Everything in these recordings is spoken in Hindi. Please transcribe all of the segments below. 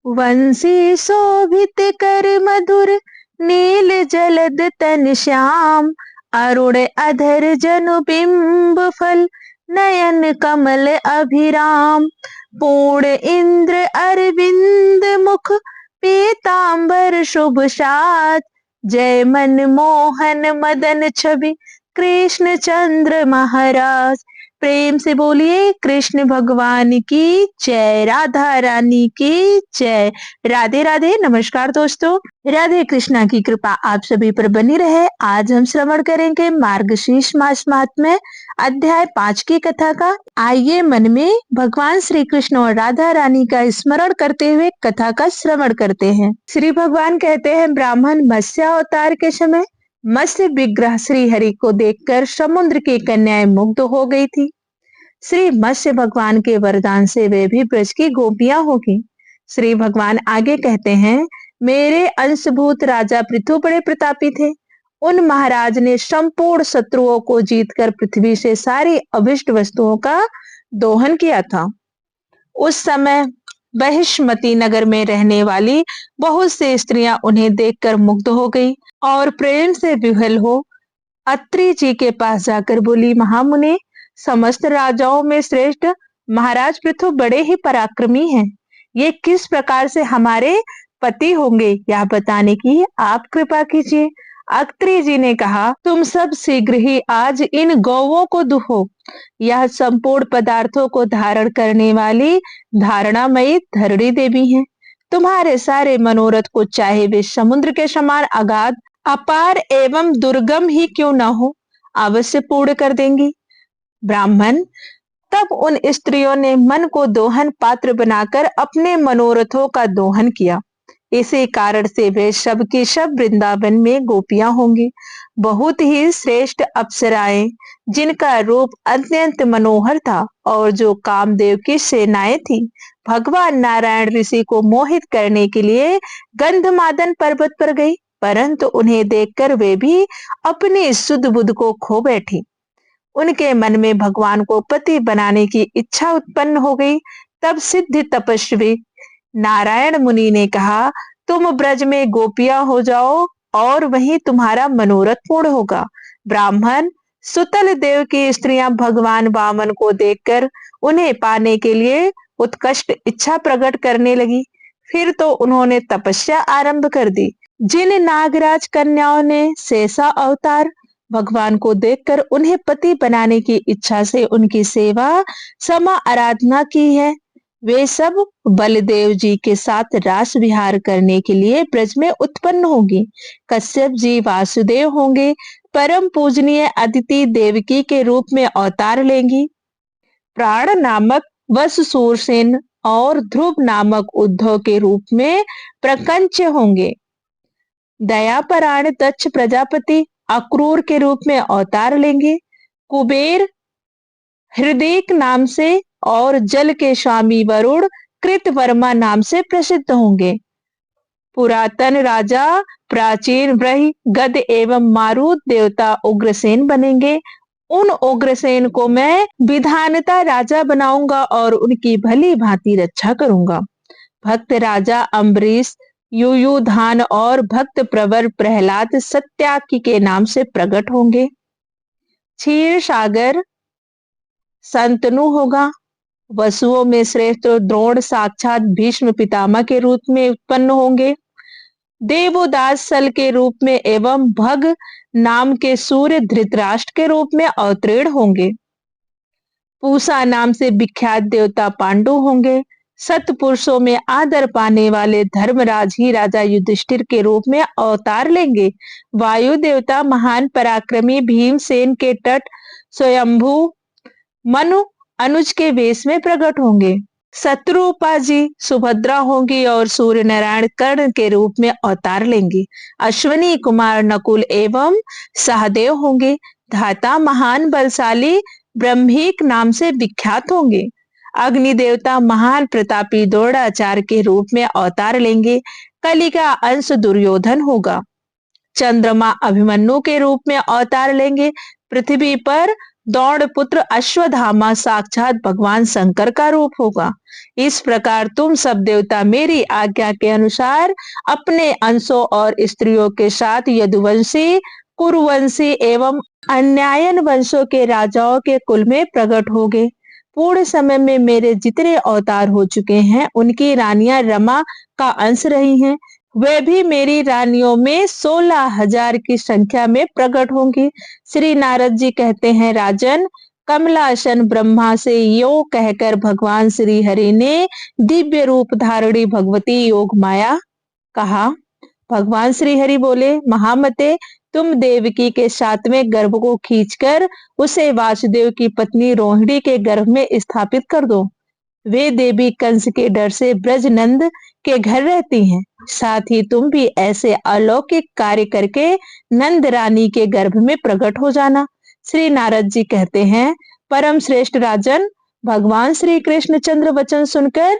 वंशी शोभित कर मधुर नील जलद तन श्याम। अरुण अधर जनु बिंब फल नयन कमल अभिराम। पूर्ण इंद्र अरविंद मुख पीतांबर शुभ साज। जय मन मोहन मदन छवि कृष्ण चंद्र महाराज। प्रेम से बोलिए कृष्ण भगवान की जय, राधा रानी की जय। राधे राधे। नमस्कार दोस्तों, राधे कृष्णा की कृपा आप सभी पर बनी रहे। आज हम श्रवण करेंगे मार्गशीर्ष मास महात्म्य अध्याय 5 की कथा का। आइए मन में भगवान श्री कृष्ण और राधा रानी का स्मरण करते हुए कथा का श्रवण करते हैं। श्री भगवान कहते हैं, ब्राह्मण मत्स्य अवतार के समय मत्स्य विग्रह श्री हरि को देखकर समुद्र की कन्याएं मुग्ध हो गई थी। श्री मत्स्य भगवान के वरदान से वे भी ब्रज की गोपियां होगी। श्री भगवान आगे कहते हैं, मेरे अंशभूत राजा पृथु बड़े प्रतापी थे। उन महाराज ने संपूर्ण शत्रुओं को जीतकर पृथ्वी से सारी अभिष्ट वस्तुओं का दोहन किया था। उस समय बहिष्मती नगर में रहने वाली बहुत सी स्त्रियां उन्हें देखकर मुग्ध हो गई और प्रेम से विह्वल हो अत्रि जी के पास जाकर बोली, महामुनि, समस्त राजाओं में श्रेष्ठ महाराज पृथु बड़े ही पराक्रमी हैं। ये किस प्रकार से हमारे पति होंगे, यह बताने की आप कृपा कीजिए। अत्रि जी ने कहा, तुम सब शीघ्र ही आज इन गौओं को दुहो। यह संपूर्ण पदार्थों को धारण करने वाली धारणामयी धरणी देवी हैं। तुम्हारे सारे मनोरथ को चाहे वे समुद्र के समान अगाध, अपार एवं दुर्गम ही क्यों न हो, अवश्य पूर्ण कर देंगी। ब्राह्मण, तब उन स्त्रियों ने मन को दोहन पात्र बनाकर अपने मनोरथों का दोहन किया। इसी कारण से वे सब की सब वृंदावन में गोपियां होंगी। बहुत ही श्रेष्ठ अप्सराएं, जिनका रूप अत्यंत मनोहर था और जो कामदेव की सेनाएं थी, भगवान नारायण ऋषि को मोहित करने के लिए गंधमादन पर्वत पर गई, परंतु उन्हें देखकर वे भी अपनी शुद्ध बुद्ध को खो बैठी। उनके मन में भगवान को पति बनाने की इच्छा उत्पन्न हो गई। तब सिद्ध तपस्वी नारायण मुनि ने कहा, तुम ब्रज में गोपियां हो जाओ और वहीं तुम्हारा मनोरथ पूर्ण होगा। ब्राह्मण, सुतल देव की स्त्रियां भगवान वामन को देखकर उन्हें पाने के लिए उत्कष्ट इच्छा प्रकट करने लगी। फिर तो उन्होंने तपस्या आरंभ कर दी। जिन नागराज कन्याओं ने शेषा अवतार भगवान को देखकर उन्हें पति बनाने की इच्छा से उनकी सेवा समा आराधना की है, वे सब बलदेव जी के साथ रास विहार करने के लिए ब्रज में उत्पन्न होंगी। कश्यप जी वासुदेव होंगे, परम पूजनीय अदिति देवकी के रूप में अवतार लेंगी। प्राण नामक वसुसूरसेन और ध्रुव नामक उद्धव के रूप में प्रकंच होंगे। दयापरायण दक्ष प्रजापति अक्रूर के रूप में अवतार लेंगे। कुबेर हृदयक नाम से और जल के स्वामी वरुण कृतवर्मा नाम से प्रसिद्ध होंगे। पुरातन राजा प्राचीन व्रही गद एवं मारुत देवता उग्रसेन बनेंगे। उन उग्रसेन को मैं विधानता राजा बनाऊंगा और उनकी भली भांति रक्षा करूंगा। भक्त राजा अम्बरीश, युयुधान और भक्त प्रवर प्रहलाद सत्याकी के नाम से प्रकट होंगे। क्षीर सागर संतनु होगा। वसुओं में श्रेष्ठ द्रोण साक्षात भीष्म पितामह के रूप में उत्पन्न होंगे। देवोदास सल के रूप में एवं भग नाम के सूर्य धृतराष्ट्र के रूप में अवतीर्ण होंगे। पूषा नाम से विख्यात देवता पांडु होंगे। सतपुरुषों में आदर पाने वाले धर्मराज ही राजा युधिष्ठिर के रूप में अवतार लेंगे। वायु देवता महान पराक्रमी भीमसेन के तट स्वयंभू मनु अनुज के वेश में प्रकट होंगे। शत्रुपा जी सुभद्रा होंगी और सूर्य नारायण कर्ण के रूप में अवतार लेंगे। अश्विनी कुमार नकुल एवं सहदेव होंगे। धाता महान बलशाली ब्रह्मीक नाम से विख्यात होंगे। अग्नि देवता महान प्रतापी द्रोणाचार्य के रूप में अवतार लेंगे। कली का अंश दुर्योधन होगा। चंद्रमा अभिमन्यु के रूप में अवतार लेंगे। पृथ्वी पर दौड़ पुत्र अश्वत्थामा साक्षात भगवान शंकर का रूप होगा। इस प्रकार तुम सब देवता मेरी आज्ञा के अनुसार अपने अंशों और स्त्रियों के साथ यदुवंशी, कुरुवंशी एवं अन्यायन वंशों के राजाओं के कुल में प्रकट होगे। पूर्ण समय में मेरे जितने अवतार हो चुके हैं, उनकी रानियां रमा का अंश रही हैं। वे भी मेरी रानियों में 16,000 की संख्या में प्रकट होंगी। श्री नारद जी कहते हैं, राजन, कमलासन ब्रह्मा से यो कहकर भगवान श्री हरि ने दिव्य रूप धारणी भगवती योग माया कहा। भगवान श्री हरि बोले, महामते, तुम देवकी के 7वें गर्भ को खींचकर उसे वासुदेव की पत्नी रोहिणी के गर्भ में स्थापित कर दो। वे देवी कंस के डर से ब्रजनंद के घर रहती हैं। साथ ही तुम भी ऐसे अलौकिक कार्य करके नंद रानी के गर्भ में प्रकट हो जाना। श्री नारद जी कहते हैं, परम श्रेष्ठ राजन, भगवान श्री कृष्ण चंद्र वचन सुनकर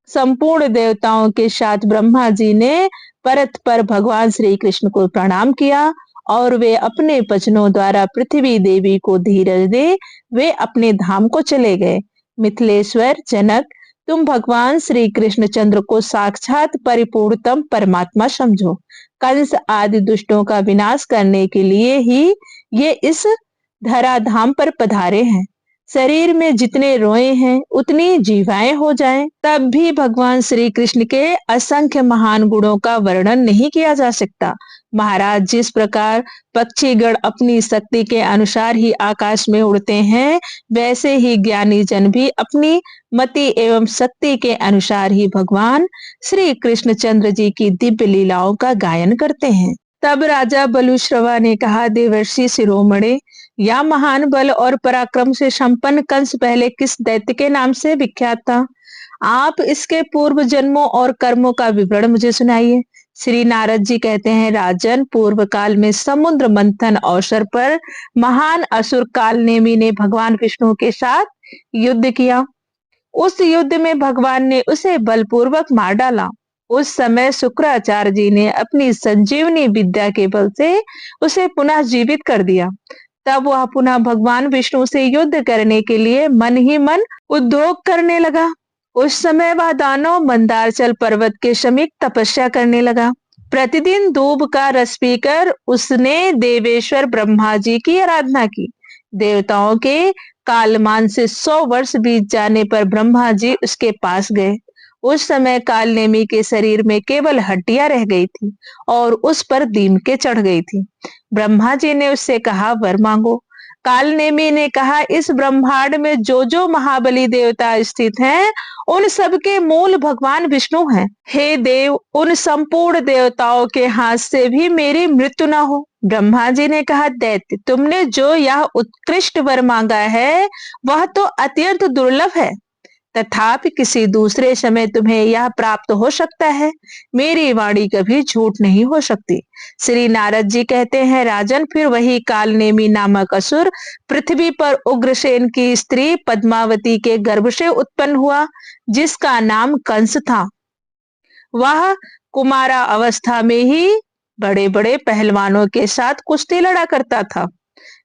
संपूर्ण देवताओं के साथ ब्रह्मा जी ने परत पर भगवान श्री कृष्ण को प्रणाम किया और वे अपने वचनों द्वारा पृथ्वी देवी को धीरज दे वे अपने धाम को चले गए। मिथिलेश्वर जनक, तुम भगवान श्री कृष्ण चंद्र को साक्षात परिपूर्णतम परमात्मा समझो। कंस आदि दुष्टों का विनाश करने के लिए ही ये इस धराधाम पर पधारे हैं। शरीर में जितने रोए हैं उतनी जीवाएं हो जाएं, तब भी भगवान श्री कृष्ण के असंख्य महान गुणों का वर्णन नहीं किया जा सकता। महाराज, जिस प्रकार पक्षीगण अपनी शक्ति के अनुसार ही आकाश में उड़ते हैं, वैसे ही ज्ञानी जन भी अपनी मति एवं शक्ति के अनुसार ही भगवान श्री कृष्णचंद्र जी की दिव्य लीलाओं का गायन करते हैं। तब राजा बलुश्रवा ने कहा, देवर्षि शिरोमणि, या महान बल और पराक्रम से संपन्न कंस पहले किस दैत्य के नाम से विख्यात था? आप इसके पूर्व जन्मों और कर्मों का विवरण मुझे सुनाइए। श्री नारद जी कहते हैं, राजन, पूर्व काल में समुद्र मंथन अवसर पर महान असुर कालनेमी ने भगवान विष्णु के साथ युद्ध किया। उस युद्ध में भगवान ने उसे बलपूर्वक मार डाला। उस समय शुक्राचार्य जी ने अपनी संजीवनी विद्या के बल से उसे पुनः जीवित कर दिया। तब वह पुनः भगवान विष्णु से युद्ध करने के लिए मन ही मन उद्योग करने लगा। उस समय वह दानव मंदारचल पर्वत के समीप तपस्या करने लगा। प्रतिदिन दूब का रस पीकर उसने देवेश्वर ब्रह्मा जी की आराधना की। देवताओं के कालमान से 100 वर्ष बीत जाने पर ब्रह्मा जी उसके पास गए। उस समय कालनेमी के शरीर में केवल हड्डियां रह गई थी और उस पर दीमके चढ़ गई थी। ब्रह्मा जी ने उससे कहा, वर मांगो। कालनेमी ने कहा, इस ब्रह्मांड में जो जो महाबली देवता स्थित हैं, उन सब के मूल भगवान विष्णु हैं। हे देव, उन संपूर्ण देवताओं के हाथ से भी मेरी मृत्यु न हो। ब्रह्मा जी ने कहा, दैत्य, तुमने जो यह उत्कृष्ट वर मांगा है वह तो अत्यंत दुर्लभ है, तथापि किसी दूसरे समय तुम्हें यह प्राप्त हो सकता है। मेरी वाणी कभी झूठ नहीं हो सकती। श्री नारद जी कहते हैं, राजन, फिर वही कालनेमी नामक असुर पृथ्वी पर उग्रसेन की स्त्री पद्मावती के गर्भ से उत्पन्न हुआ, जिसका नाम कंस था। वह कुमारा अवस्था में ही बड़े बड़े पहलवानों के साथ कुश्ती लड़ा करता था।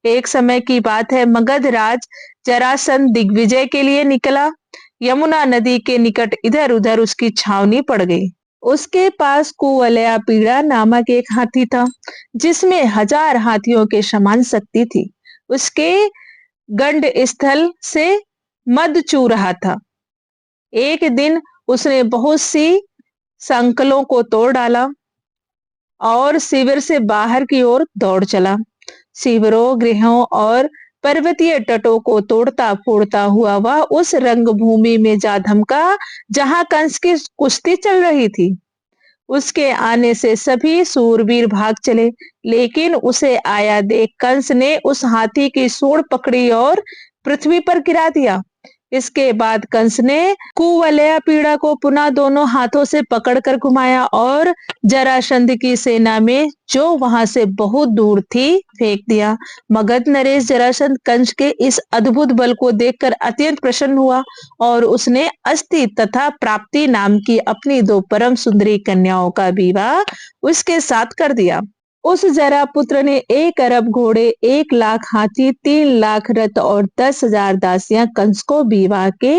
एक समय की बात है, मगध राज जरासंध दिग्विजय के लिए निकला। यमुना नदी के निकट इधर उधर उसकी छावनी पड़ गई। उसके पास कुवलया पीड़ा नामक एक हाथी था, जिसमें 1000 हाथियों के समान शक्ति थी। उसके गंड स्थल से मद चू रहा था। एक दिन उसने बहुत सी संकलों को तोड़ डाला और शिविर से बाहर की ओर दौड़ चला। शिविरों, गृहों और पर्वतीय तटों को तोड़ता फोड़ता हुआ वह उस रंगभूमि में जा धमका जहां कंस की कुश्ती चल रही थी। उसके आने से सभी सूरवीर भाग चले, लेकिन उसे आया देख कंस ने उस हाथी की सूंड पकड़ी और पृथ्वी पर गिरा दिया। इसके बाद कंस ने कुवलया पीड़ा को पुनः दोनों हाथों से पकड़कर घुमाया और जरासंध की सेना में, जो वहां से बहुत दूर थी, फेंक दिया। मगध नरेश जरासंध कंस के इस अद्भुत बल को देखकर अत्यंत प्रसन्न हुआ और उसने अस्ति तथा प्राप्ति नाम की अपनी 2 परम सुंदरी कन्याओं का विवाह उसके साथ कर दिया। उस जरा पुत्र ने 1 अरब घोड़े, 1 लाख हाथी, 3 लाख रथ और 10,000 दासियां कंस को विवाह के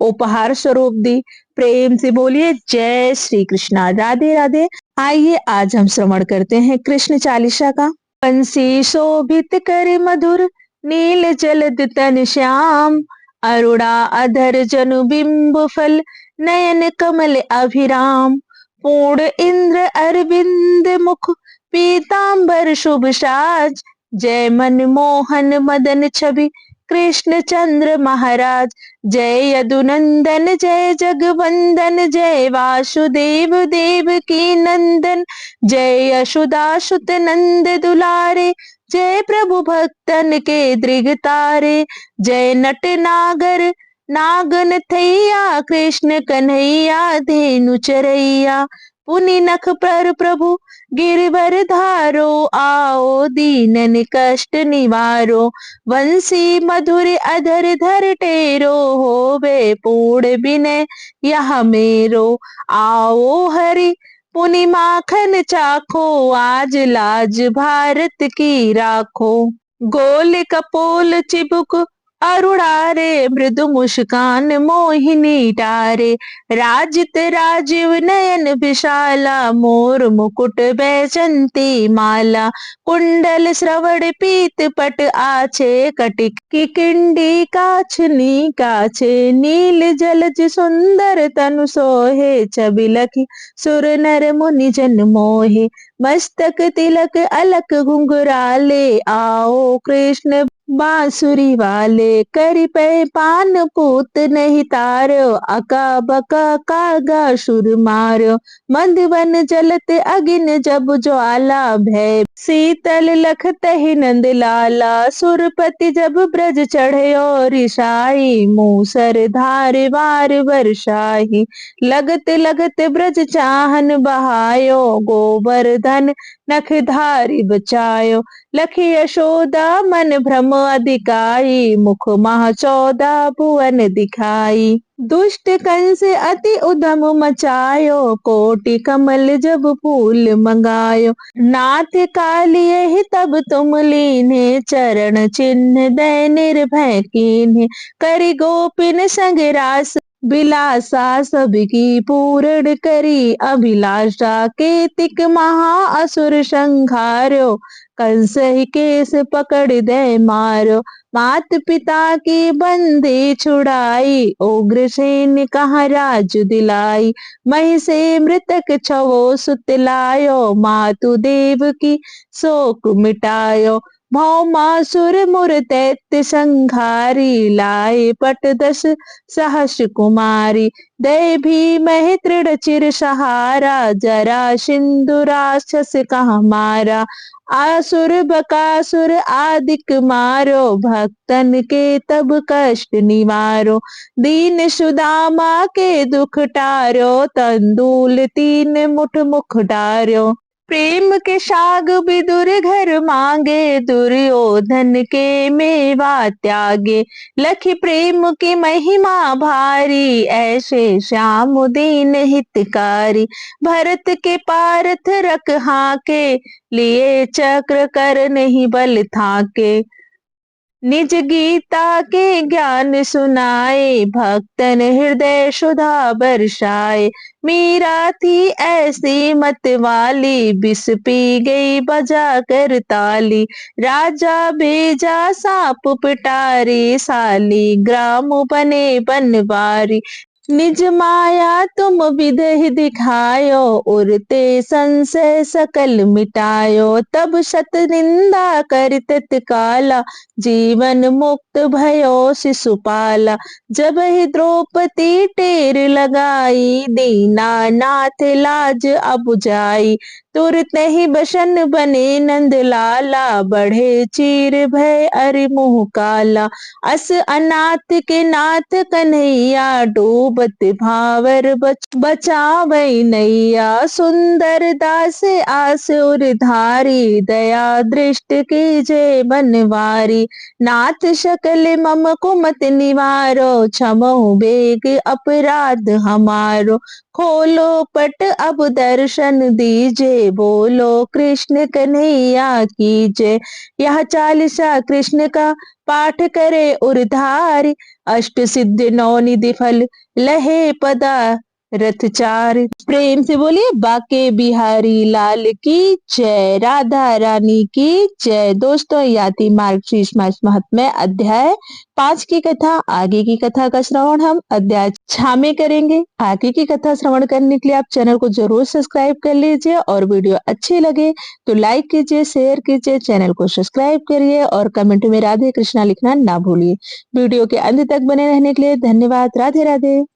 उपहार स्वरूप दी। प्रेम से बोलिए जय श्री कृष्णा। राधे राधे। आइए आज हम श्रवण करते हैं कृष्ण चालीसा का। बंसी शोभित कर मधुर, नील जलद तन श्याम, अरुणा अधर जनु बिंब फल, नयन कमल अभिराम। पूर्ण इंद्र अरविंद मुख, पीतांबर शुभ साज, जय मनमोहन मदन छवि, कृष्ण चंद्र महाराज। जय यदुनंदन जय जगवंदन, जय वासुदेव देव की नंदन, जय यशोदासुत नंद दुलारे, जय प्रभु भक्तन के दृग तारे। जय नट नागर नागन थैया, कृष्ण कन्हैया धेनु चरैया। पुनि नख पर प्रभु गिरवर धारो, आओ दीनन कष्ट निवारो। वंशी मधुर अधर धर टेरो, होवे पूर्ण विनय यह मेरो। आओ हरि पुनि माखन चाखो, आज लाज भारत की राखो। गोल कपोल चिबुक अरुणारे, मृदु मुस्कान मोहिनी टारे। राजित राजीव नयन विशाला, मोर मुकुट बैजंती माला। कुंडल श्रवण पीत पट आछे, कटिक की किंडी काछनी काछे। नील जलज सुंदर तनु सोहे, छबि लखी सुर नर मुनि जन मोहे। मस्तक तिलक अलक घुंघराले, आओ कृष्ण बांसुरी वाले। करि पै पान पूत नहीं तारो, अका बका कागा सुर मारो। मधुवन जलत अगिन जब ज्वाला, भय शीतल लखत ही नंद लाला। सुरपति जब ब्रज चढ़यो रिसाई, मूसर धार वार बरसाही। लगत लगत ब्रज चाहन बहायो, गोवर्धन नख धारी बचायो। लखी यशोदा मन भ्रम अधिकाई, मुख मह 14 भुवन दिखाई। दुष्ट कंस अति उधम मचायो, कोटि कमल जब फूल मंगायो। नाथ कालिए ही तब तुम लीन्हे, चरण चिन्ह दय निर्भय कीन्हे। करि गोपिन संग रास बिलासा, सबकी पूर्ण करी अभिलाषा। केतिक महा असुर संहार्यो, कंस ही केस पकड़ दे मारो। मात पिता की बंदी छुड़ाई, उग्रसेन कहाँ राज दिलाई। मही से मृतक छवो सुत लायो, मातु देव की शोक मिटायो। भौमासुर मुर दैत्य संघारी, लाए पट 10 सहस कुमारी। दय भी मह तृण चिर सहारा, जरा सिंधु राक्षस कहाँ मारा। आसुर बकासुर आदिक मारो, भक्तन के तब कष्ट निवारो। दीन सुदामा के दुख टारो, तंदूल 3 मुठ मुख डारो। प्रेम के साग विदुर घर मांगे, दुर्योधन के मेवा त्यागे। लखी प्रेम की महिमा भारी, ऐसे श्याम दीन हितकारी। भरत के पारथ रख हाके, लिए चक्र कर नहीं बल थाके। निज गीता के ज्ञान सुनाए, भक्तन हृदय सुधा बरसाए। मीरा थी ऐसी मत वाली, विष पी गई बजा कर ताली। राजा भेजा सांप पिटारी, साली ग्राम बने बनवारी। निज माया तुम विदेह दिखायो, उरते संशय सकल मिटायो। तब शत निंदा कर तत्काला, जीवन मुक्त भयो शिशुपाला। जब ही द्रौपदी टेर लगाई, दीनानाथ लाज अब जाई। तुरत ही बसन बने नंद लाला, बढ़े चीर भय अरि मुँह काला। अस अनाथ के नाथ कन्हैया, डूबत भावर बचावै नैया। सुंदर दास आसुर धारी, दया दृष्ट की जय बनवारी। नाथ सकल मम कुमत निवारो, क्षमहु बेग अपराध हमारो। खोलो पट अब दर्शन दीजिए, बोलो कृष्ण कन्हैया की जय। यह चालीसा कृष्ण का पाठ करे उरधारी, अष्ट सिद्धि नौ निधि फल लहे पदा रथ चार। प्रेम से बोलिए बाके बिहारी लाल की जय, राधा रानी की जय। दोस्तों याति मार्गशीर्ष मास महात्म्य अध्याय 5 की कथा, आगे की कथा का श्रवण हम अध्याय 6 में करेंगे। आगे की कथा श्रवण करने के लिए आप चैनल को जरूर सब्सक्राइब कर लीजिए और वीडियो अच्छी लगे तो लाइक कीजिए, शेयर कीजिए, चैनल को सब्सक्राइब करिए और कमेंट में राधे कृष्णा लिखना ना भूलिए। वीडियो के अंत तक बने रहने के लिए धन्यवाद। राधे राधे।